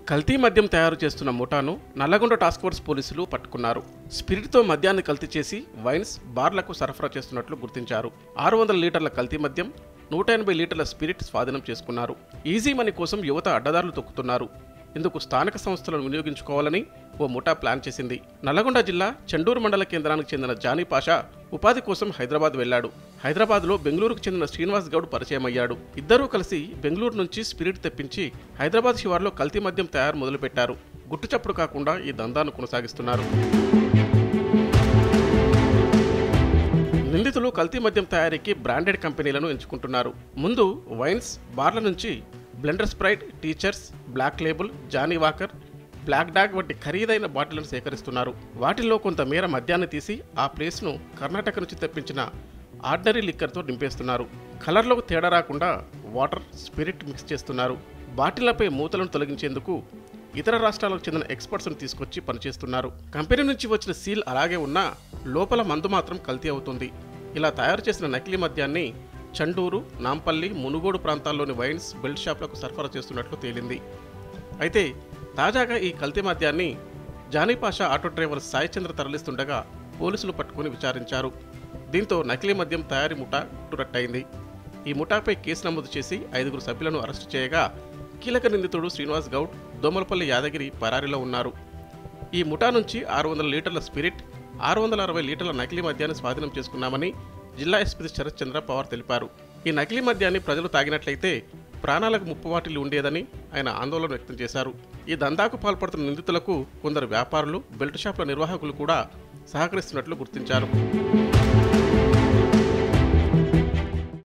కల్తీ మద్యం తయారు చేస్తున్న ముఠాను నల్లగొండ టాస్క్ ఫోర్స్ పోలీసులు పట్టుకున్నారు. స్పిరిట్తో మద్యాన్ని కల్తీ చేసి వైన్స్, బార్లకు సరఫరా చేస్తున్నట్లు గుర్తించారు. 600 లీటర్ల కల్తీ మద్యం, 180 లీటర్ల స్పిరిట్ స్వాధీనం చేసుకున్నారు. ఈజీ మనీ కోసం యువత అడ్డదారులు తొక్కుతున్నారు. ఇందుకు స్థానిక సంస్థలను వినియోగించుకోవాలని ఓ ముఠా ప్లాన్ చేసింది. నల్లగొండ జిల్లా చెండూరు మండల కేంద్రానికి చెందిన జానీ పాషా ఉపాధి కోసం హైదరాబాద్ వెళ్లాడు. హైదరాబాద్లో బెంగళూరుకు చెందిన శ్రీనివాస్ గౌడ్ పరిచయం అయ్యాడు. ఇద్దరూ కలిసి బెంగళూరు నుంచి స్పిరిట్ తెప్పించి హైదరాబాద్ శివార్లో కల్తీ మద్యం తయారు మొదలుపెట్టారు. గుట్టుచప్పుడు కాకుండా ఈ దందాను కొనసాగిస్తున్నారు. నిందితులు కల్తీ మద్యం తయారీకి బ్రాండెడ్ కంపెనీలను ఎంచుకుంటున్నారు. ముందు వైన్స్, బార్ల నుంచి Blenders Pride, Teacher's, Black Label, Johnnie Walker, Black Dog వంటి ఖరీదైన బాటిళ్లను సేకరిస్తున్నారు. వాటిల్లో కొంత మేర మద్యాన్ని తీసి ఆ ప్లేస్ను కర్ణాటక నుంచి తెప్పించిన ఆర్డినరీ లిక్కర్తో నింపేస్తున్నారు. కలర్లో తేడా రాకుండా వాటర్, స్పిరిట్ మిక్స్ చేస్తున్నారు. బాటిళ్లపై మూతలను తొలగించేందుకు ఇతర రాష్ట్రాలకు చెందిన ఎక్స్పర్ట్స్ను తీసుకొచ్చి పనిచేస్తున్నారు. కంపెనీ నుంచి వచ్చిన సీల్ అలాగే ఉన్నా లోపల మందు మాత్రం కల్తీ అవుతుంది. ఇలా తయారు చేసిన నకిలీ మద్యాన్ని చండూరు, నాంపల్లి, మునుగోడు ప్రాంతాల్లోని వైన్స్, బెల్ట్ షాప్లకు సరఫరా చేస్తున్నట్లు తేలింది. అయితే తాజాగా ఈ కల్తీ మద్యాన్ని జానీ పాషా ఆటో డ్రైవర్ సాయి చంద్ర తరలిస్తుండగా పోలీసులు పట్టుకుని విచారించారు. దీంతో నకిలీ మద్యం తయారీ ముఠా గుట్టురట్టయింది. ఈ ముఠాపై కేసు నమోదు చేసి 5 సభ్యులను అరెస్టు చేయగా కీలక నిందితుడు శ్రీనివాస్ గౌడ్, దోమలపల్లి యాదగిరి పరారీలో ఉన్నారు. ఈ ముఠా నుంచి 600 లీటర్ల స్పిరిట్, 660 లీటర్ల నకిలీ మద్యాన్ని స్వాధీనం చేసుకున్నామని జిల్లా ఎస్పీ శరత్ చంద్ర పవార్ తెలిపారు. ఈ నకిలీ మద్యాన్ని ప్రజలు తాగినట్లయితే ప్రాణాలకు ముప్పు వాటిల్లి ఉండేదని ఆయన ఆందోళన వ్యక్తం చేశారు. ఈ దందాకు పాల్పడుతున్న నిందితులకు కొందరు వ్యాపారులు, బెల్ట్ షాపుల నిర్వాహకులు కూడా సహకరిస్తున్నట్లు గుర్తించారు.